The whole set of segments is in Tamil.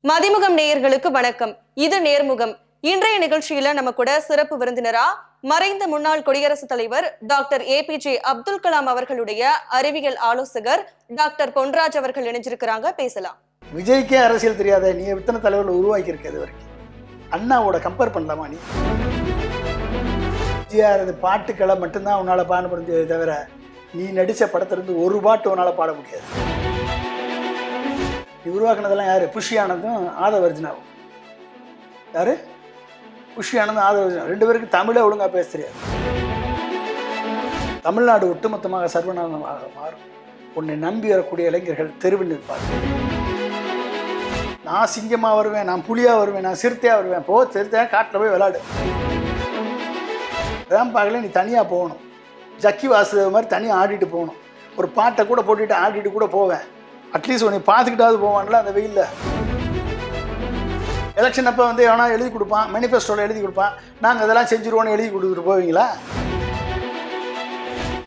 மதிமுகம் நேயர்களுக்கு வணக்கம். இது நேர்முகம். இன்றைய நிகழ்ச்சியில நம்ம கூட சிறப்பு விருந்தினரா மறைந்த முன்னாள் குடியரசுத் தலைவர் டாக்டர் APJ அப்துல் கலாம் அவர்களுடைய அறிவியல் ஆலோசகர் டாக்டர் பொன்ராஜ் அவர்கள் இணைஞ்சிருக்கிறாங்க. பேசலாம். விஜய்க்கே அரசியல் தெரியாத நீ எத்தனை தலைவர்கள் உருவாக்கி இருக்க? இது வரைக்கும் அண்ணாவோட கம்பேர் பண்ணலாமா? நீ விஜயாரது பாட்டுக்களை மட்டும்தான் உன்னால பாட முடிஞ்சதை தவிர நீ நடிச்ச படத்திலிருந்து ஒரு பாட்டு உன்னால பாட முடியாது. நீ உருவாக்குனதெல்லாம் யாரு? புஷி ஆனந்தும் ஆதவர்ஜுனாவும். யாரு? புஷி ஆனந்தும் ஆதவர்ஜுனா ரெண்டு பேருக்கு தமிழே ஒழுங்கா பேச தெரியாது. தமிழ்நாடு ஒட்டுமொத்தமாக சர்வநாமமாக மாறும். உன்னை நம்பி வரக்கூடிய இளைஞர்கள் தெருவில் நிற்பார்கள். நான் சிங்கமா வருவேன், நான் புலியா வருவேன், நான் சிறுத்தையா வருவேன். போ, சிறுத்தையா காட்டில் போய் விளையாடு. ரேம்பாகில் நீ தனியாக போகணும். ஜக்கி வாசுதேவ் மாதிரி தனியாக ஆடிட்டு போகணும். ஒரு பாட்டை கூட போட்டுட்டு ஆடிட்டு கூட போவேன். அட்லீஸ்ட் உன்னை பார்த்துக்கிட்டாவது போவான்ல அந்த வெயிலில். எலெக்ஷன் அப்போ வந்து எவனா எழுதி கொடுப்பான், மேனிஃபெஸ்டோவில் எழுதி கொடுப்பான், நாங்கள் அதெல்லாம் செஞ்சுருவோன்னு எழுதி கொடுத்துட்டு போவீங்களா?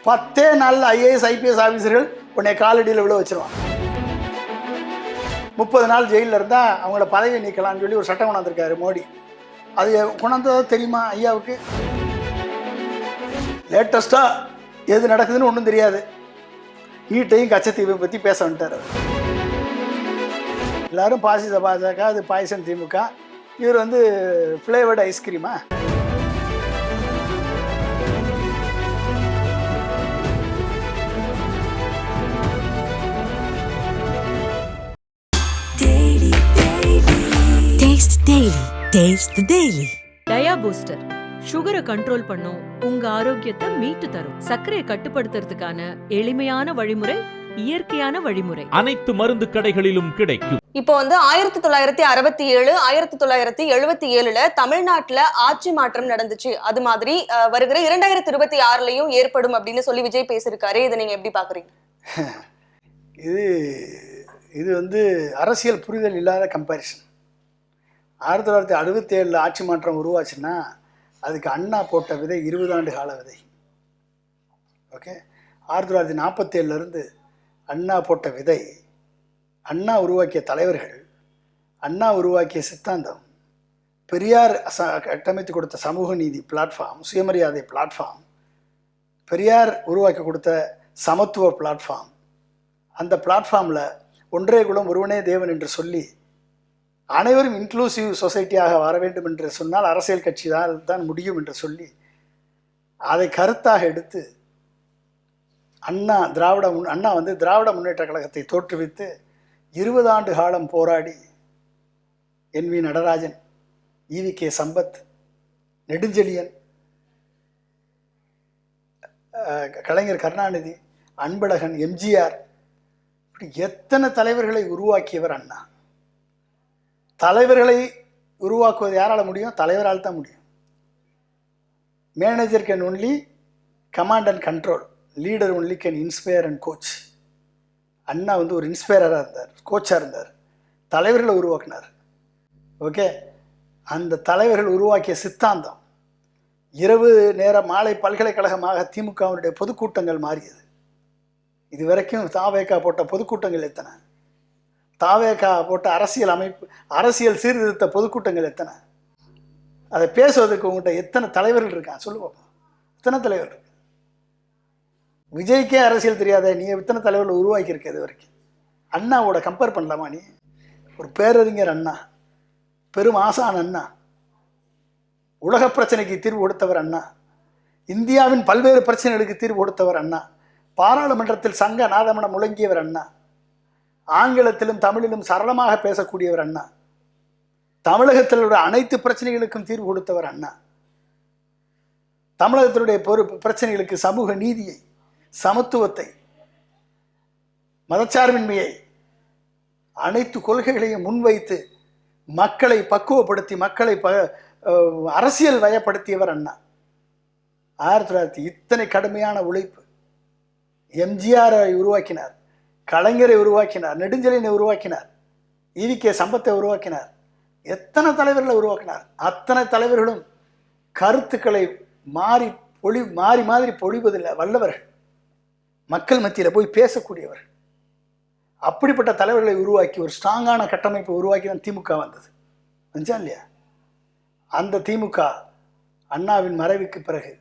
10 நாளில் IAS IPS ஆஃபீஸர்கள் உன்னை காலடியில் விழ வச்சிருவான். 30 நாள் ஜெயிலில் இருந்தால் அவங்கள பதவி நீக்கலாம்னு சொல்லி ஒரு சட்டம் கொண்டாந்துருக்காரு மோடி. அது கொண்டாந்தது தெரியுமா ஐயாவுக்கு? லேட்டஸ்ட்டாக எது நடக்குதுன்னு ஒன்றும் தெரியாது. நீட்டையும் கச்சத்தீவை பற்றி பேச வந்துட்டார். எல்லாரும் பாசிச பாஜக, அது பாய்சன் திமுக, இவர் வந்து ஃப்ளேவர்டு ஐஸ்கிரீமா? டயா பூஸ்டர் சுகரை கண்ட்ரோல் பண்ணும், உங்க ஆரோக்கியத்தை மீட்டு தரும். சர்க்கரையை கட்டுப்படுத்துறதுக்கான எளிமையான வழிமுறை, இயற்கையான வழிமுறை. அனைத்து மருந்து கடைகளிலும் கிடைக்கும். இப்போ வந்து 1967 1977 தமிழ்நாட்டுல ஆட்சி மாற்றம் நடந்துச்சு. அது மாதிரி வருகிற 2026 ஏற்படும் அப்படின்னு சொல்லி விஜய் பேசியிருக்காரு. இதை நீங்க எப்படி பாக்குறீங்க? இது வந்து அரசியல் புரிதல் இல்லாத கம்பேரிசன். 1967 ஆட்சி மாற்றம் உருவாச்சுன்னா அதுக்கு அண்ணா போட்ட விதை 20 ஆண்டு கால விதை. ஓகே, 1947 அண்ணா போட்ட விதை, அண்ணா உருவாக்கிய தலைவர்கள், அண்ணா உருவாக்கிய சித்தாந்தம், பெரியார் கட்டமைத்து கொடுத்த சமூக நீதி பிளாட்ஃபார்ம், சுயமரியாதை பிளாட்ஃபார்ம், பெரியார் உருவாக்கி கொடுத்த சமத்துவ பிளாட்ஃபார்ம், அந்த பிளாட்ஃபார்மில் ஒன்றே குலம் ஒருவனே தேவன் என்று சொல்லி அனைவரும் இன்க்ளூசிவ் சொசைட்டியாக வர வேண்டும் என்று சொன்னால் அரசியல் கட்சி தான் முடியும் என்று சொல்லி அதை கருத்தாக எடுத்து அண்ணா வந்து திராவிட முன்னேற்ற கழகத்தை தோற்றுவித்து 20 ஆண்டு காலம் போராடி NV நடராஜன், EVK சம்பத், நெடுஞ்செழியன், கலைஞர் கருணாநிதி, அன்பழகன், MGR, இப்படி எத்தனை தலைவர்களை உருவாக்கியவர் அண்ணா. தலைவர்களை உருவாக்குவது யாரால முடியும்? தலைவரால் தான் முடியும். Manager can only command and control, leader only can inspire and coach. Anna வந்து ஒரு இன்ஸ்பயராக இருந்தார், கோச்சாக இருந்தார், தலைவர்களை உருவாக்கினார். ஓகே, அந்த தலைவர்கள் உருவாக்கிய சித்தாந்தம் இரவு நேர மாலை பல்கலைக்கழகமாக திமுகவினுடைய பொதுக்கூட்டங்கள் மாறியது. இது வரைக்கும் தாவேகா போட்ட பொதுக்கூட்டங்கள் எத்தனை? தாவேகா போட்ட அரசியல் அமைப்பு, அரசியல் சீர்திருத்த பொதுக்கூட்டங்கள் எத்தனை? அதை பேசுவதற்கு உங்கள்கிட்ட எத்தனை தலைவர்கள் இருக்கான் சொல்லுவோம்? எத்தனை தலைவர்கள் இருக்கு? விஜய்க்கே அரசியல் தெரியாத நீ எத்தனை தலைவர்கள் உருவாக்கி இருக்க? இது வரைக்கும் அண்ணாவோட கம்பேர் பண்ணலாமா? நீ ஒரு பேரறிஞர் அண்ணா, பெரும் ஆசான் அண்ணா, உலக பிரச்சனைக்கு தீர்வு கொடுத்தவர் அண்ணா, இந்தியாவின் பல்வேறு பிரச்சனைகளுக்கு தீர்வு கொடுத்தவர் அண்ணா, பாராளுமன்றத்தில் சங்க நாதமனம் முழங்கியவர் அண்ணா, ஆங்கிலத்திலும் தமிழிலும் சரளமாக பேசக்கூடியவர் அண்ணா, தமிழகத்தில் உள்ள அனைத்து பிரச்சனைகளுக்கும் தீர்வு கொடுத்தவர் அண்ணா, தமிழகத்தினுடைய பிரச்சனைகளுக்கு சமூக நீதியை, சமத்துவத்தை, மதச்சார்பின்மையை, அனைத்து கொள்கைகளையும் முன்வைத்து மக்களை பக்குவப்படுத்தி மக்களை அரசியல் வயப்படுத்தியவர் அண்ணா. 1900 இத்தனை கடுமையான உழைப்பு. MGR-ஐ உருவாக்கினார், கலைஞரை உருவாக்கினார், நெடுஞ்செழியனை உருவாக்கினார், EVK சம்பத்தை உருவாக்கினார், எத்தனை தலைவர்களை உருவாக்கினார். அத்தனை தலைவர்களும் கருத்துக்களை மாறி மாதிரி பொழிவதில்லை வல்லவர்கள், மக்கள் மத்தியில் போய் பேசக்கூடியவர்கள். அப்படிப்பட்ட தலைவர்களை உருவாக்கி ஒரு ஸ்ட்ராங்கான கட்டமைப்பை உருவாக்கி தான் திமுக வந்தது. வந்துச்சா இல்லையா? அந்த திமுக அண்ணாவின் மறைவுக்கு பிறகு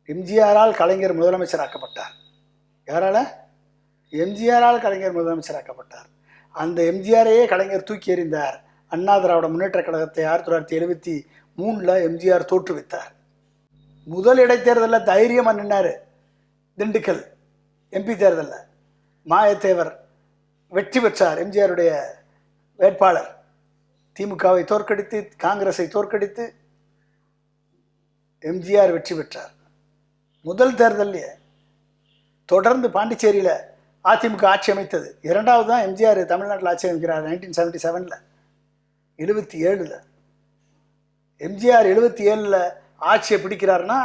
எம்ஜிஆரால் கலைஞர் முதலமைச்சராக்கப்பட்டார். யாரால? எம்ஜிஆரால் கலைஞர் முதலமைச்சராக்கப்பட்டார். அந்த எம்ஜிஆரையே கலைஞர் தூக்கி எறிந்தார். அண்ணா திராவிட முன்னேற்ற கழகத்தை 1973 எம்ஜிஆர் தோற்றுவித்தார். முதல் இடைத்தேர்தலில் தைரியமாக நின்னார். திண்டுக்கல் எம்பி தேர்தலில் மாயத்தேவர் வெற்றி பெற்றார். எம்ஜிஆருடைய வேட்பாளர் திமுகவை தோற்கடித்து, காங்கிரஸை தோற்கடித்து எம்ஜிஆர் வெற்றி பெற்றார். முதல் தேர்தல்லையே தொடர்ந்து பாண்டிச்சேரியில் அதிமுக ஆட்சி அமைத்தது. இரண்டாவது தான் எம்ஜிஆர் தமிழ்நாட்டில் ஆட்சி அமைக்கிறார் 1977. 77 எம்ஜிஆர் 77 ஆட்சியை பிடிக்கிறாருன்னா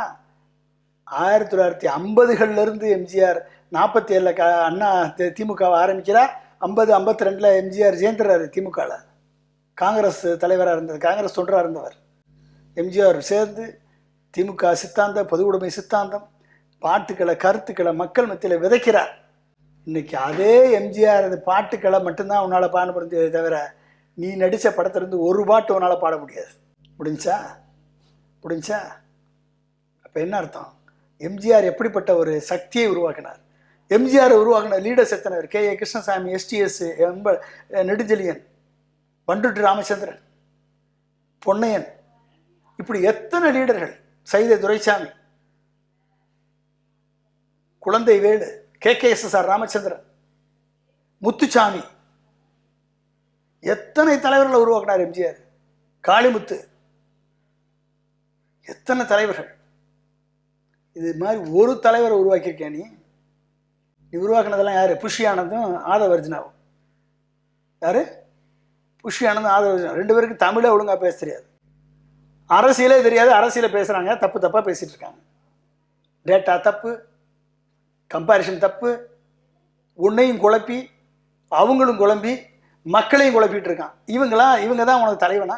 1950களிலிருந்து எம்ஜிஆர் 47 அண்ணா திமுகவை ஆரம்பிக்கிறார். 50-52 எம்ஜிஆர் ஜெயந்திரார் திமுகவில் காங்கிரஸ் தலைவராக இருந்தது, காங்கிரஸ் தொண்டராக இருந்தவர். எம்ஜிஆர் சேர்ந்து திமுக சித்தாந்தம், பொது உடைமை சித்தாந்தம், பாட்டுக்களை, கருத்துக்களை மக்கள் மத்தியில் விதைக்கிறார். இன்னைக்கு அதே எம்ஜிஆர் அந்த பாட்டுக்களை மட்டும்தான் உன்னால் பாட முடிஞ்சதே தவிர நீ நடித்த படத்திலிருந்து ஒரு பாட்டு உன்னால் பாட முடியாது. முடிஞ்சா அப்போ என்ன அர்த்தம்? எம்ஜிஆர் எப்படிப்பட்ட ஒரு சக்தியை உருவாக்கினார்? எம்ஜிஆர் உருவாக்கின லீடர்ஸ் எத்தனை பேர்? கே.ஏ. கிருஷ்ணசாமி, எஸ்டிஎஸ், நெடுஞ்செழியன், பண்டுட்டி ராமச்சந்திரன், பொன்னையன், இப்படி எத்தனை லீடர்கள், சைதை துரைசாமி, குழந்தை வேலு, KKSSR ராமச்சந்திரன், முத்துசாமி, எத்தனை தலைவர்களை உருவாக்கினார் எம்ஜிஆர். காளிமுத்து, எத்தனை தலைவர்கள். இது மாதிரி ஒரு தலைவரை உருவாக்கியிருக்கேன். நீ உருவாக்கினதெல்லாம் யாரு? புஷி ஆனந்தும் ஆதவர்ஜுனாவும். யாரு? புஷி ஆனந்தும் ஆதவர்ஜுனா. 2 பேருக்கு தமிழே ஒழுங்காக பேச தெரியாது, அரசியலே தெரியாது. அரசியலை பேசுகிறாங்க, தப்பாக பேசிகிட்டு இருக்காங்க. டேட்டா தப்பு, கம்பாரிஷன் தப்பு, உன்னையும் குழப்பி அவங்களும் குழம்பி மக்களையும் குழப்பிட்டு இருக்கான். இவங்க தான் உனக்கு தலைவனா?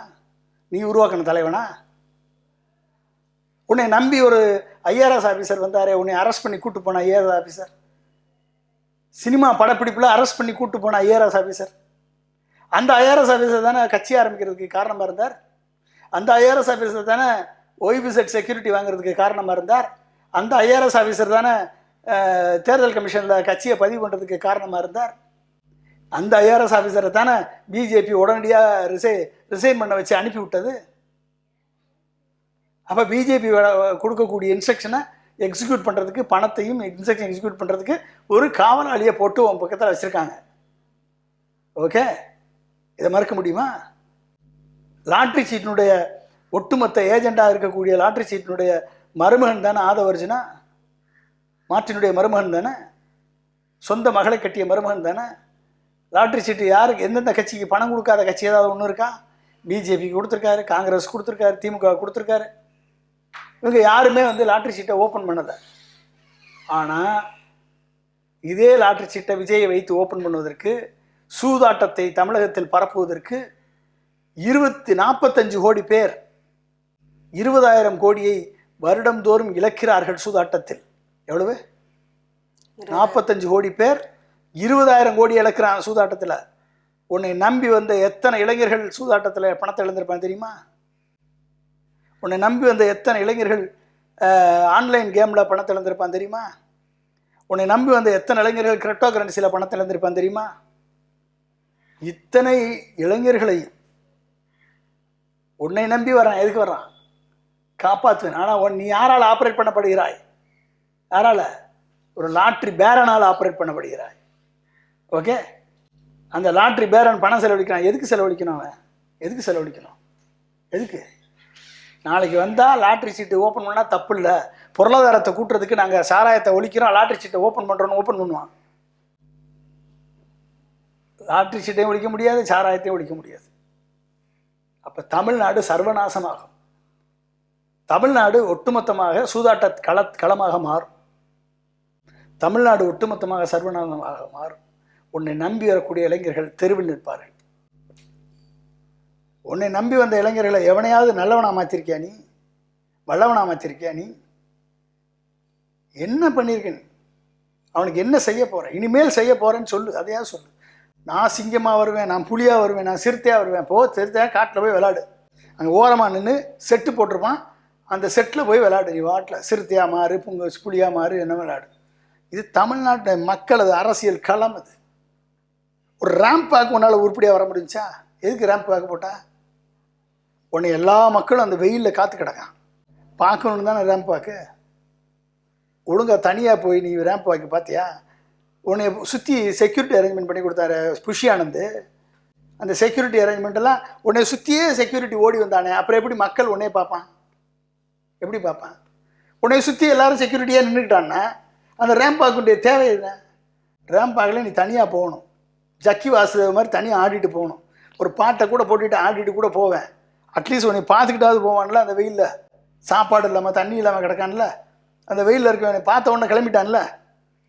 நீ உருவாக்கின தலைவனா? உன்னை நம்பி ஒரு IRS ஆஃபீஸர் வந்தாரே, உன்னை அரெஸ்ட் பண்ணி கூட்டு போன IRS ஆஃபீஸர், சினிமா படப்பிடிப்பில் அரெஸ்ட் பண்ணி கூட்டு போன IRS ஆஃபீஸர், அந்த IRS ஆஃபீஸர் தானே கட்சி ஆரம்பிக்கிறதுக்கு காரணமாக இருந்தார். அந்த IRS ஆஃபீஸர் தானே OIBZ செக்யூரிட்டி வாங்குறதுக்கு காரணமாக இருந்தார். அந்த IRS ஆஃபீஸர் தானே தேர்தல் கமிஷனில் கட்சியை பதிவு பண்ணுறதுக்கு காரணமாக இருந்தார். அந்த IRS ஆஃபீஸரை தானே பிஜேபி உடனடியாக ரிசைன் பண்ண வச்சு அனுப்பி விட்டது. அப்போ பிஜேபி கொடுக்கக்கூடிய இன்ஸ்ட்ரக்ஷனை எக்ஸிக்யூட் பண்ணுறதுக்கு, பணத்தையும் இன்ஸ்ட்ரக்ஷன் எக்ஸிக்யூட் பண்ணுறதுக்கு ஒரு காவலாளியை போட்டு உன் பக்கத்தில் வச்சுருக்காங்க. ஓகே, இதை மறுக்க முடியுமா? லாட்ரி சீட்டினுடைய ஒட்டுமொத்த ஏஜெண்டாக இருக்கக்கூடிய லாட்ரி சீட்டினுடைய மருமகன் தானே ஆதவர்ஜுனா. மார்ட்டினுடைய மருமகன் தானே, சொந்த மகளை கட்டிய மருமகன் தானே. லாட்ரி சீட்டு யாருக்கு, எந்தெந்த கட்சிக்கு பணம் கொடுக்காத கட்சி ஏதாவது ஒன்று இருக்கா? பிஜேபிக்கு கொடுத்துருக்காரு, காங்கிரஸ் கொடுத்துருக்காரு, திமுக கொடுத்துருக்காரு. இவங்க யாருமே லாட்ரி சீட்டை ஓப்பன் பண்ணலை. ஆனால் இதே லாட்ரி சீட்டை விஜயை வைத்து ஓப்பன் பண்ணுவதற்கு, சூதாட்டத்தை தமிழகத்தில் பரப்புவதற்கு 45 கோடி பேர் 20,000 கோடியை வருடந்தோறும் இழக்கிறார்கள் சூதாட்டத்தில். எவ்வளவு? 45 கோடி பேர் 20,000 கோடி இழக்கிறாங்க சூதாட்டத்தில். உன்னை நம்பி வந்த எத்தனை இளைஞர்கள் சூதாட்டத்தில் பணத்தை இழந்திருப்பான் தெரியுமா? உன்னை நம்பி வந்த எத்தனை இளைஞர்கள் ஆன்லைன் கேமில் பணத்தை இழந்திருப்பான் தெரியுமா? உன்னை நம்பி வந்த எத்தனை இளைஞர்கள் கிரிப்டோ கரன்சியில் பணத்தை இழந்திருப்பான் தெரியுமா? இத்தனை இளைஞர்களையும் உன்னை நம்பி வரான். எதுக்கு வர்றான்? காப்பாற்றுவேன். ஆனால் நீ யாரால் ஆப்ரேட் பண்ணப்படுகிறாய்? யாரால? ஒரு லாட்ரி பேரனால் ஆப்ரேட் பண்ணப்படுகிறாய். ஓகே, அந்த லாட்ரி பேரன் பணம் செலவழிக்கிறான். எதுக்கு செலவழிக்கணும்? அவன் எதுக்கு செலவழிக்கணும்? எதுக்கு? நாளைக்கு வந்தால் லாட்ரி சீட்டு ஓப்பன் பண்ணால் தப்பு இல்லை, பொருளாதாரத்தை கூட்டுறதுக்கு நாங்கள் சாராயத்தை ஒழிக்கிறோம், லாட்ரி சீட்டை ஓப்பன் பண்ணுறோன்னு ஓப்பன் பண்ணுவான். லாட்ரி சீட்டையும் ஒழிக்க முடியாது, சாராயத்தையும் ஒழிக்க முடியாது. அப்போ தமிழ்நாடு சர்வநாசமாகும். தமிழ்நாடு ஒட்டுமொத்தமாக சூதாட்ட களமாக மாறும். தமிழ்நாடு ஒட்டுமொத்தமாக சர்வநாசமாக மாறும். உன்னை நம்பி வரக்கூடிய இளைஞர்கள் தெருவில் நிற்பார்கள். உன்னை நம்பி வந்த இளைஞர்களை எவனையாவது நல்லவனா மாற்றிருக்கியா? நீ வல்லவனா மாற்றிருக்கியா? நீ என்ன பண்ணியிருக்க? நீ அவனுக்கு என்ன செய்ய போகிறேன், இனிமேல் செய்ய போகிறேன்னு சொல்லு. அதையா சொல்லு. நான் சிங்கமாக வருவேன், நான் புலியாக வருவேன், நான் சிறுத்தையாக வருவேன். சிறுத்தையாக காட்டில் போய் விளாடு. அங்கே ஓரமாக நின்று செட்டு போட்டிருப்பான், அந்த செட்டில் போய் விளாடு. நீ வாட்டில் சிறுத்தையாக மாறு, புலியாக மாறு, என்ன விளாடு. இது தமிழ்நாட்டு மக்களது அரசியல் களம். அது ஒரு ரேம்ப் வாக்கு உன்னால் உருப்படியாக வர முடிஞ்சா? எதுக்கு ரேம்ப் வாக்கு போட்டா? உன்னை எல்லா மக்களும் அந்த வெயிலில் காத்து கிடக்கான், பார்க்கணுன்னு தானே ரேம்ப் வாக்கு. ஒழுங்காக தனியாக போய் நீ ரேம்ப் வாக்கு பார்த்தியா? உன்னை சுற்றி செக்யூரிட்டி அரேஞ்ச்மெண்ட் பண்ணி கொடுத்தாரு புஷி ஆனந்த். அந்த செக்யூரிட்டி அரேஞ்ச்மெண்ட்டெல்லாம் உன்னை சுற்றியே செக்யூரிட்டி ஓடி வந்தானே, அப்புறம் எப்படி மக்கள் உன்னையே பார்ப்பான்? எப்படி பார்ப்பான்? உன்னை சுற்றி எல்லாரும் செக்யூரிட்டியாக நின்றுக்கிட்டான்னா அந்த ரேம்ப் வாக்குடைய தேவை என்ன? ரேம்ப் வாக்கில் நீ தனியாக போகணும், ஜக்கி வாசுதேவ மாதிரி தனியாக ஆடிட்டு போகணும். ஒரு பாட்டை கூட போட்டுட்டு ஆடிட்டு கூட போவேன். அட்லீஸ்ட் உன்னை பார்த்துக்கிட்டாவது போவான்ல. அந்த வெயிலில் சாப்பாடு இல்லாமல் தண்ணி இல்லாமல் கிடக்கான்ல, அந்த வெயிலில் இருக்கவனை பார்த்த உடனே கிளம்பிட்டான்ல.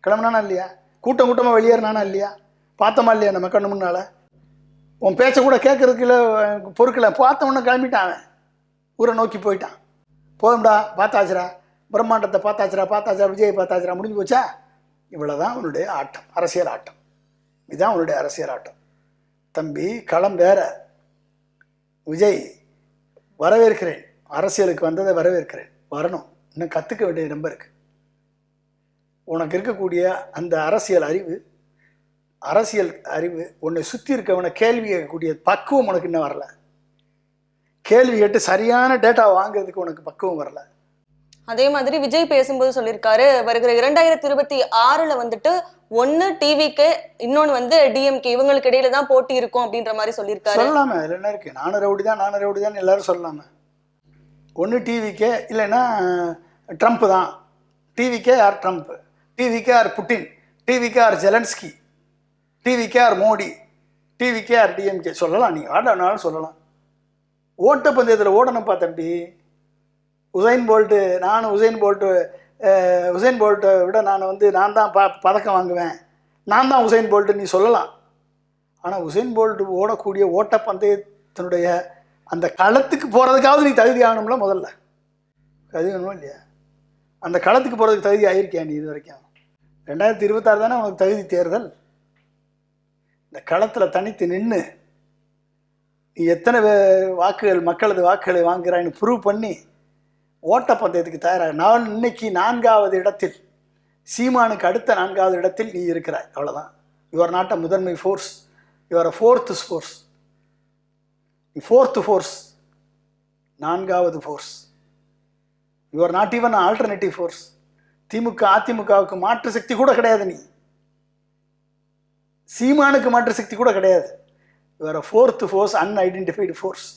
கிளம்புனானா இல்லையா? கூட்டம் கூட்டமாக வெளியேறினானா இல்லையா? பார்த்தோமா இல்லையா நம்ம கண்ணு முன்னால்? உன் பேச்சை கூட கேட்கறதுக்குல பொறுக்கலை, பார்த்த உடனே கிளம்பிட்டான். அவன் ஊரை நோக்கி போயிட்டான். போதும்டா, பார்த்தாச்சுரா, பிரம்மாண்டத்தை பார்த்தாச்சுரா, விஜயை பார்த்தாச்சுரா, முடிஞ்சு போச்சா? இவ்வளோதான் அவனுடைய ஆட்டம், அரசியல் ஆட்டம். இதுதான் அவனுடைய அரசியல் ஆட்டம். தம்பி, களம் வேற. விஜய், வரவேற்கிறேன், அரசியலுக்கு வந்ததை வரவேற்கிறேன். வரணும், இன்னும் கற்றுக்க வேண்டிய ரொம்ப இருக்கு. உனக்கு இருக்கக்கூடிய அந்த அரசியல் அறிவு உன்னை சுற்றி இருக்கவனை கேள்வி கேட்கக்கூடிய பக்குவம் உனக்கு இன்னும் வரல. கேள்வி கேட்டு சரியான டேட்டா வாங்குறதுக்கு உனக்கு பக்குவம் வரல. அதே மாதிரி விஜய் பேசும்போது சொல்லியிருக்காரு, வருகிற 2026 வந்துட்டு ஒன்னு டிவிக்கு, இன்னொன்னு வந்து டிஎம்கே, இவங்களுக்கு இடையில தான் போட்டி இருக்கும் அப்படின்ற மாதிரி சொல்லியிருக்காரு. சொல்லலாமே, அதில் என்ன இருக்கு? நானும் ரவுடி தான் எல்லாரும் சொல்லலாமே. ஒன்று டிவிக்கே, இல்லைன்னா ட்ரம்ப் தான். டிவிக்கே ஆர் ட்ரம்ப், டிவிக்கே ஆர் புட்டின், டிவிக்கே ஆர் ஜெலன்ஸ்கி, டிவிக்கே ஆர் மோடி, டிவிக்கே ஆர் டிஎம்கே. சொல்லலாம், நீங்கள் ஆடானாலும் சொல்லலாம். ஓட்டப்பந்தயத்தில் ஓடணும்ப்பா தம்பி. உசைன் போல்ட்டை விட நான் தான் பதக்கம் வாங்குவேன், நான் தான் உசைன் போல்ட்டு நீ சொல்லலாம். ஆனால் உசைன் போல்ட் ஓடக்கூடிய ஓட்டப்பந்தயத்தினுடைய அந்த களத்துக்கு போகிறதுக்காவது நீ தகுதி ஆகணும்ல. முதல்ல தகுதி வேணுமா இல்லையா? அந்த களத்துக்கு போகிறதுக்கு தகுதி ஆகியிருக்கியா நீ இது வரைக்கும்? 2026 தானே உனக்கு தகுதி தேர்தல். இந்த களத்தில் தனித்து நின்று நீ எத்தனை மக்களது வாக்குகளை வாங்குறான்னு ப்ரூவ் பண்ணி ஓட்டப்பந்தயத்துக்கு தயாராக. நான் இன்னைக்கு 4வது இடத்தில், சீமானுக்கு அடுத்த 4வது இடத்தில் நீ இருக்கிறாய். அவ்வளோதான். யுவர் நாட் அ முதன்மை force, your a fourth force. நீ ஃபோர்த் ஃபோர்ஸ், 4வது force. Your not even alternative force. அதிமுகவுக்கு மாற்று சக்தி கூட கிடையாது. நீ சீமானுக்கு மாற்று சக்தி கூட கிடையாது. Your a fourth force, unidentified force.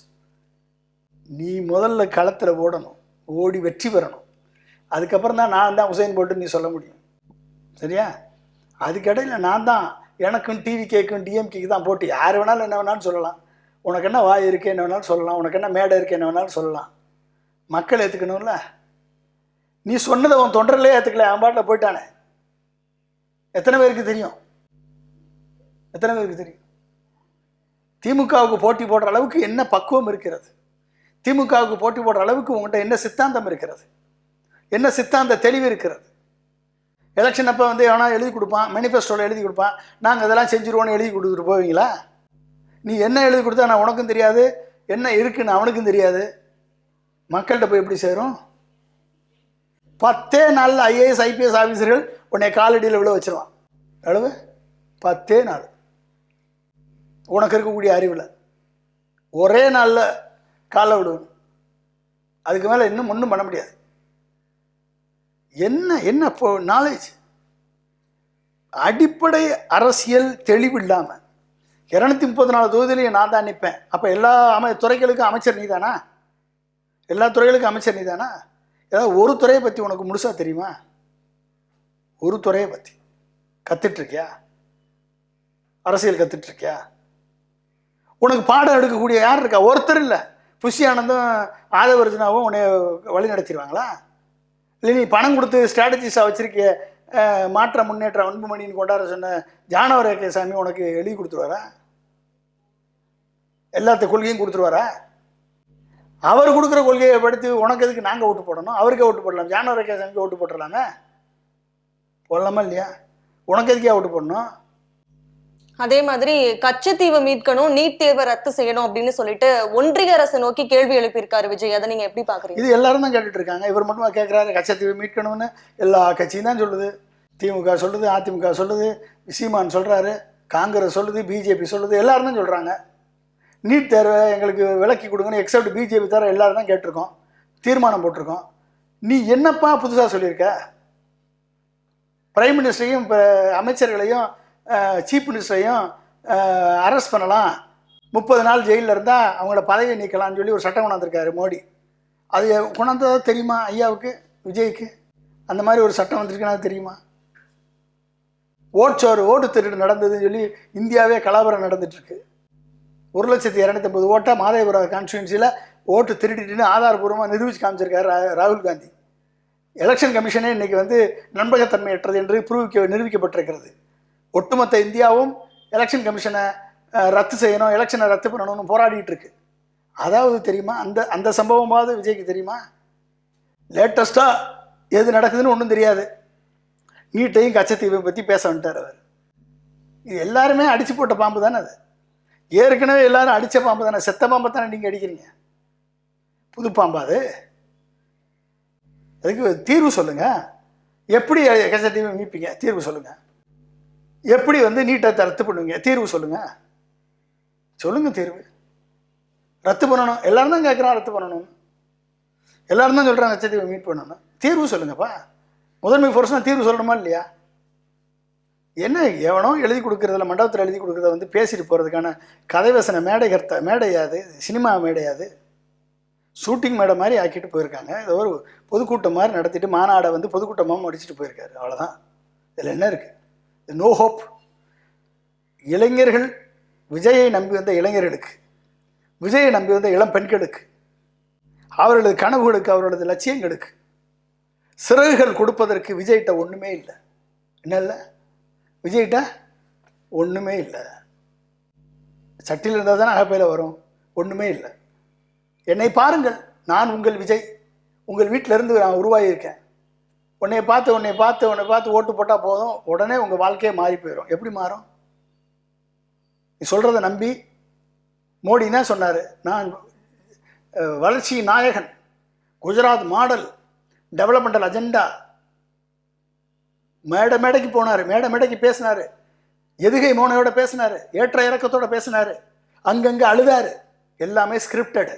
நீ முதல்ல களத்தில் ஓடணும், ஓடி வெற்றி பெறணும். அதுக்கப்புறம் தான் நான் தான் உசைன் போல்ட்டுன்னு நீ சொல்ல முடியும். சரியா? அதுக்கடையில் நான் தான், எனக்கும் டிவிகேக்கும் டிஎம்கேக்கு தான் போட்டி. யார் வேணாலும் என்ன வேணாலும் சொல்லலாம். உனக்கு என்ன வாய் இருக்கு என்ன வேணாலும் சொல்லலாம், உனக்கு என்ன மேடை இருக்கு என்ன வேணாலும் சொல்லலாம். மக்கள் ஏற்றுக்கணும்ல. நீ சொன்னதை உன் தொண்டர்களே ஏற்றுக்கல, அவன் பாட்டில் போயிட்டானே. எத்தனை பேருக்கு தெரியும்? திமுகவுக்கு போட்டி போடுற அளவுக்கு என்ன பக்குவம் இருக்கிறது? திமுகவுக்கு போட்டி போடுற அளவுக்கு உங்கள்கிட்ட என்ன சித்தாந்தம் இருக்கிறது? என்ன சித்தாந்த தெளிவு இருக்கிறது? எலெக்ஷன் அப்போ எவனா எழுதி கொடுப்பான், மேனிஃபெஸ்டோவில் எழுதி கொடுப்பான், நாங்கள் இதெல்லாம் செஞ்சுருவோன்னு எழுதி கொடுத்துட்டு போவீங்களா? நீ என்ன எழுதி கொடுத்தா நான் உனக்கும் தெரியாது, என்ன இருக்குன்னு அவனுக்கும் தெரியாது. மக்கள்கிட்ட போய் எப்படி சேரும்? 10 நாளில் ஐஏஎஸ் ஐபிஎஸ் ஆஃபீஸர்கள் உன்னை காலடியில் விழ வச்சிருவான். எவ்வளவு? 10 நாள். உனக்கு இருக்கக்கூடிய அறிவில் ஒரே நாளில் காலை விடுவேன். அதுக்கு மேலே இன்னும் ஒன்றும் பண்ண முடியாது. என்ன இப்போ நாலேஜ், அடிப்படை அரசியல் தெளிவு இல்லாமல் 234 தொகுதியிலையும் நான் தான் நிற்பேன். அப்போ எல்லா துறைகளுக்கும் அமைச்சர் நீ தானா? எல்லா துறைகளுக்கும் அமைச்சர் நீ தானா? ஏதாவது ஒரு துறையை பற்றி உனக்கு முழுசாக தெரியுமா? ஒரு துறையை பற்றி கற்றுட்ருக்கியா? அரசியல் கற்றுட்ருக்கியா? உனக்கு பாடம் எடுக்கக்கூடிய யார் இருக்கா? ஒருத்தர் இல்லை. புஷி ஆனந்தும் ஆதவர்ஜுனாவும் உன்னை வழி நடத்திடுவாங்களா? இல்லை நீ பணம் கொடுத்து ஸ்ட்ராட்டஜிஸாக வச்சுருக்கிய மாற்ற முன்னேற்ற அன்புமணின்னு கொண்டாட சொன்ன ஜானவரேசாமி உனக்கு எழுதி கொடுத்துருவாரா? எல்லாத்த கொள்கையும் கொடுத்துருவாரா? அவர் கொடுக்குற கொள்கையை படுத்து உனக்கு எதுக்கு நாங்கள் ஓட்டு போடணும்? அவருக்கே ஓட்டு போடலாம், ஜானவரேசாமிக்கு ஓட்டு போட்டுடலாமே. போடலாமா இல்லையா? உனக்கு எதுக்கே ஓட்டு போடணும்? அதே மாதிரி கச்சத்தீவை மீட்கணும், நீட் தேர்வை ரத்து செய்யணும் அப்படின்னு சொல்லிட்டு ஒன்றிய அரசை நோக்கி கேள்வி எழுப்பியிருக்காரு விஜய். அதை நீங்க எப்படி பாக்குறீங்க? இது எல்லாரும் தான் கேட்டுட்டு இருக்காங்க. இவர் மட்டும் கேட்குறாரு கச்சத்தீவை மீட்கணும்னு. எல்லா கட்சியும் தான் சொல்லுது. திமுக சொல்லுது, அதிமுக சொல்லுது, சீமான் சொல்றாரு, காங்கிரஸ் சொல்லுது, பிஜேபி சொல்லுது, எல்லாரும் தான் சொல்றாங்க. நீட் தேர்வை எங்களுக்கு விலக்கி கொடுங்கன்னு எக்ஸப்ட் பிஜேபி தவிர எல்லாரும் தான் கேட்டிருக்கோம், தீர்மானம் போட்டிருக்கோம். நீ என்னப்பா புதுசாக சொல்லியிருக்க? பிரைம் மினிஸ்டரையும் அமைச்சர்களையும் சீஃப் மினிஸ்டரையும் அரெஸ்ட் பண்ணலாம், 30 நாள் ஜெயிலில் இருந்தால் அவங்கள பதவியை நீக்கலாம்னு சொல்லி ஒரு சட்டம் கொண்டாந்துருக்காரு மோடி. அது கொண்டாந்ததா தெரியுமா ஐயாவுக்கு, விஜய்க்கு? அந்த மாதிரி ஒரு சட்டம் வந்திருக்குன்னா தெரியுமா? ஓட்டு திருடு நடந்ததுன்னு சொல்லி இந்தியாவே கலவரம் நடந்துட்டுருக்கு. 1,250,000 ஓட்டை மாதேபுரம் கான்ஸ்டியூன்சியில் ஓட்டு திருடிட்டுன்னு ஆதாரபூர்வமாக நிரூபித்து காமிச்சிருக்காரு ராகுல் காந்தி. எலெக்ஷன் கமிஷனே இன்றைக்கி நம்பகத்தன்மையற்றது என்று நிரூபிக்கப்பட்டிருக்கிறது. ஒட்டுமொத்த இந்தியாவும் எலெக்ஷன் கமிஷனை ரத்து செய்யணும், எலெக்ஷனை ரத்து பண்ணணும்னு போராடிட்டு இருக்கு. அதாவது தெரியுமா அந்த சம்பவமாவது விஜய்க்கு தெரியுமா? லேட்டஸ்ட்டாக எது நடக்குதுன்னு ஒன்றும் தெரியாது. நீட்டையும் கச்சத்தீவை பற்றி பேச வந்துட்டார் அவர். இது எல்லாருமே அடித்து போட்ட பாம்பு தானே அது. ஏற்கனவே எல்லாரும் அடித்த பாம்பு தானே, செத்த பாம்பை தானே நீங்கள் அடிக்கிறீங்க. புது பாம்பா அது? அதுக்கு தீர்வு சொல்லுங்கள். எப்படி கச்சத்தீவை மீட்பீங்க? தீர்வு சொல்லுங்கள். எப்படி நீட்டை ரத்து பண்ணுவீங்க? தீர்வு சொல்லுங்கள். தீர்வு ரத்து பண்ணணும். எல்லாரும் தான் கேட்குறான் ரத்து பண்ணணும். எல்லாரும் தான் சொல்கிறாங்க கச்சத்தீவை மீட் பண்ணணும். தீர்வு சொல்லுங்கப்பா. முதன்மை ஃபோர்ஸ்னால் தீர்வு சொல்லணுமா இல்லையா? என்ன எவனோ எழுதி கொடுக்குறதில்ல, மண்டபத்தில் எழுதி கொடுக்குறத பேசிட்டு போகிறதுக்கான கதைவசன மேடையாது, சினிமா மேடையாது, ஷூட்டிங் மேடை மாதிரி ஆக்கிட்டு போயிருக்காங்க. இதை ஒரு பொதுக்கூட்டம் மாதிரி நடத்திட்டு மாநாடை பொதுக்கூட்டமாக முடிச்சுட்டு போயிருக்காரு. அவ்வளோதான். இதில் என்ன இருக்குது? No hope. இளைஞர்கள், விஜயை நம்பி வந்த இளைஞர்களுக்கு, விஜயை நம்பி வந்த இளம் பெண்களுக்கு, அவர்களது கனவுகளுக்கு, அவர்களது லட்சியங்களுக்கு சிறகுகள் கொடுப்பதற்கு விஜய்கிட்ட ஒன்றுமே இல்லை. என்ன இல்லை? விஜய்கிட்ட ஒன்றுமே இல்லை. சட்டியில் இருந்தால் தானே அகப்பையில் வரும். ஒன்றுமே இல்லை. என்னை பாருங்கள், நான் உங்கள் விஜய். உங்கள் வீட்டிலேருந்து நான் உருவாகியிருக்கேன். உன்னை பார்த்து ஓட்டு போட்டால் போதும், உடனே உங்கள் வாழ்க்கையே மாறி போயிடும். எப்படி மாறும்? நீ சொல்கிறத நம்பி மோடி என்ன சொன்னார்? நான் வளர்ச்சி நாயகன், குஜராத் மாடல், டெவலப்மெண்டல் அஜெண்டா. மேடைக்கு போனார், மேடைக்கு பேசினார், எதுகை மோனையோட பேசினார், ஏற்ற இறக்கத்தோட பேசினார், அங்கங்கே அழுதார். எல்லாமே ஸ்கிரிப்டடு.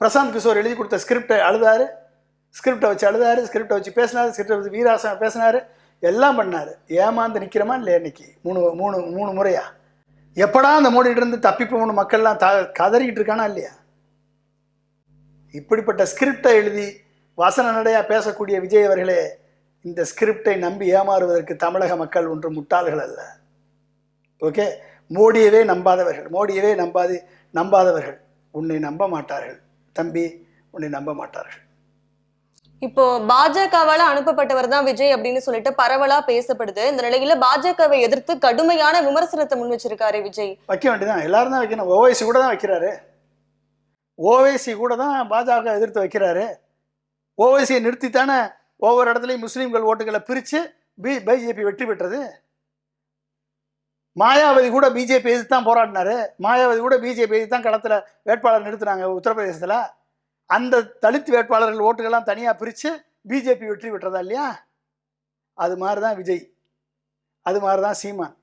பிரசாந்த் கிஷோர் எழுதி கொடுத்த ஸ்கிரிப்டை அழுதார், ஸ்கிரிப்டை வச்சு அழுதார், ஸ்கிரிப்டை வச்சு பேசினார், ஸ்கிரிப்டை வச்சு வீராசனம் பேசினார், எல்லாம் பண்ணார். ஏமாந்து நிற்கிறோமா இல்லையா? இன்னைக்கு மூணு முறையா எப்படா அந்த மோடிட்டு தப்பி போகணும் மக்கள்லாம் கதறிக்கிட்டு இருக்கானா இல்லையா? இப்படிப்பட்ட ஸ்கிரிப்டை எழுதி வசன நடையா பேசக்கூடிய விஜய் அவர்களே, இந்த ஸ்கிரிப்டை நம்பி ஏமாறுவதற்கு தமிழக மக்கள் ஒன்றும் முட்டாள்கள் அல்ல. ஓகே, மோடியவே நம்பாதவர்கள் உன்னை நம்ப மாட்டார்கள் தம்பி, உன்னை நம்ப மாட்டார்கள். இப்போ பாஜகவால அனுப்பப்பட்டவர் தான் விஜய் அப்படின்னு சொல்லிட்டு பரவலா பேசப்படுது. இந்த நிலையில பாஜகவை எதிர்த்து கடுமையான விமர்சனத்தை முன் வச்சிருக்காரு விஜய். வைக்க வேண்டியதான், எல்லாரும் தான் வைக்கணும். ஓவைசி கூட தான் வைக்கிறாரு. ஓவைசி கூட தான் பாஜக எதிர்த்து வைக்கிறாரு. ஓவைசியை நிறுத்தித்தானே ஒவ்வொரு இடத்துலையும் முஸ்லீம்கள் ஓட்டுகளை பிரித்து பிஜேபி வெற்றி பெற்றது. மாயாவதி கூட பிஜேபி எதிர்த்து தான் போராடினாரு. மாயாவதி கூட பிஜேபி எதிர்த்து தான் களத்தில் வேட்பாளர் நிறுத்தினாங்க உத்தரப்பிரதேசத்தில். அந்த தலித் வேட்பாளர்கள் ஓட்டுகள்லாம் தனியாக பிரித்து பிஜேபி வெற்றி பெற்றதா இல்லையா? அது மாதிரி தான் விஜய், அது மாதிரி தான் சீமான்.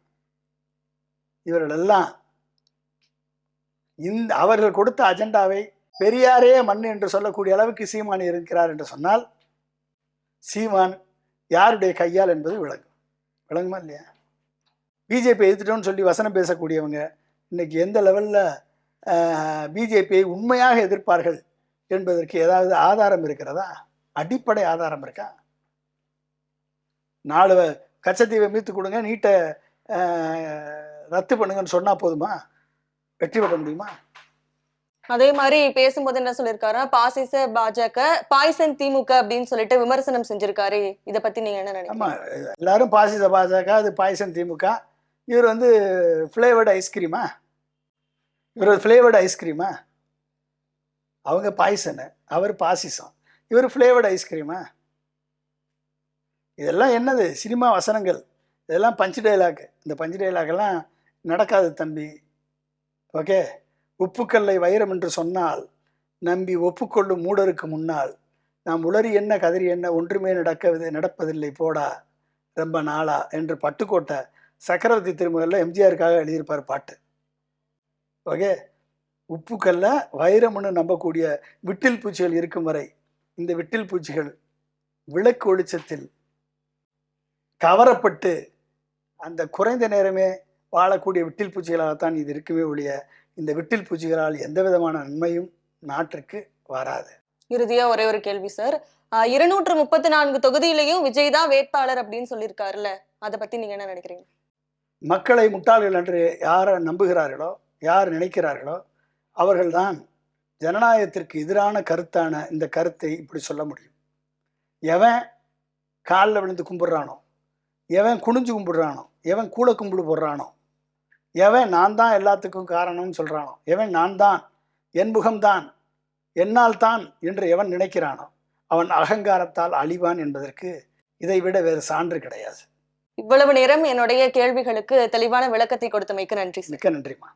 இவர்கள் எல்லாம் அவர்கள் கொடுத்த அஜெண்டாவை பெரியாரே மண் என்று சொல்லக்கூடிய அளவுக்கு சீமான் இருக்கிறார் என்று சொன்னால் சீமான் யாருடைய கையால் என்பது விளங்குமா இல்லையா? பிஜேபி எதிர்த்துட்டோன்னு சொல்லி வசனம் பேசக்கூடியவங்க இன்னைக்கு எந்த லெவலில் பிஜேபியை உண்மையாக எதிர்ப்பார்கள் என்பதற்கு ஏதாவது ஆதாரம் இருக்கிறதா? அடிப்படை ஆதாரம் இருக்கா? 4 கச்சத்தீவை மீத்து கொடுங்க, நீட்டை ரத்து பண்ணுங்கன்னு சொன்னா போதுமா? வெற்றி பெற முடியுமா? அதே மாதிரி பேசும்போது என்ன சொல்லிருக்காரு? பாசிச பாஜக, பாய்சன் திமுக அப்படின்னு சொல்லிட்டு விமர்சனம் செஞ்சிருக்காரு. இதை பத்தி நீங்க என்ன நினைக்கிறீங்க? ஆமா, எல்லாரும் பாசிச பாஜக, அது பாய்சன் திமுக. இவர் ஃப்ளேவர்டு ஐஸ்கிரீமா? அவங்க பாய்சனு, அவர் பாசிசம், இவர் ஃப்ளேவர்டு ஐஸ்கிரீமா? இதெல்லாம் என்னது? சினிமா வசனங்கள். இதெல்லாம் பஞ்சு டைலாக். இந்த பஞ்சு டைலாக்கெல்லாம் நடக்காது தம்பி. ஓகே, உப்புக்கல்லை வைரம் என்று சொன்னால் நம்பி ஒப்புக்கொள்ளும் மூடருக்கு முன்னால் நாம் உளறி என்ன கதறி என்ன ஒன்றுமே நடப்பதில்லை போடா ரொம்ப நாளா என்று பட்டுக்கோட்டை சக்கரவர்த்தி திருமகளில் எம்ஜிஆருக்காக எழுதியிருப்பார் பாட்டு. ஓகே, உப்புக்கல்ல வைரம்னு நம்பக்கூடிய விட்டில் பூச்சிகள் இருக்கும் வரை இந்த விட்டில் பூச்சிகள் விளக்கு வெளிச்சத்தில் கவரப்பட்டு அந்த குறைந்த நேரமே வாழக்கூடிய விட்டில் பூச்சிகளாகத்தான் இது இருக்குமே ஒழிய இந்த விட்டில் பூச்சிகளால் எந்த விதமான நன்மையும் நாட்டிற்கு வராது. இறுதியா ஒரே ஒரு கேள்வி சார். 234 தொகுதியிலையும் விஜய் தான் வேட்பாளர் அப்படின்னு சொல்லியிருக்காருல்ல, அதை பத்தி நீங்க என்ன நினைக்கிறீங்க? மக்களை முட்டாள்கள் என்று யாரை நம்புகிறார்களோ, யார் நினைக்கிறார்களோ அவர்கள்தான் ஜனநாயகத்திற்கு எதிரான கருத்தான இந்த கருத்தை இப்படி சொல்ல முடியும். எவன் காலில் விழுந்து கும்பிடுறானோ, எவன் குனிஞ்சு கும்பிடுறானோ, எவன் கூட கும்பிடு போடுறானோ, எவன் நான் தான் எல்லாத்துக்கும் காரணம்னு சொல்கிறானோ, எவன் நான் தான் என் முகம்தான் என்னால் தான் என்று எவன் நினைக்கிறானோ அவன் அகங்காரத்தால் அழிவான் என்பதற்கு இதை விட வேறு சான்று கிடையாது. இவ்வளவு நேரம் என்னுடைய கேள்விகளுக்கு தெளிவான விளக்கத்தை கொடுத்தமைக்கு நன்றி. மிக்க நன்றிமா.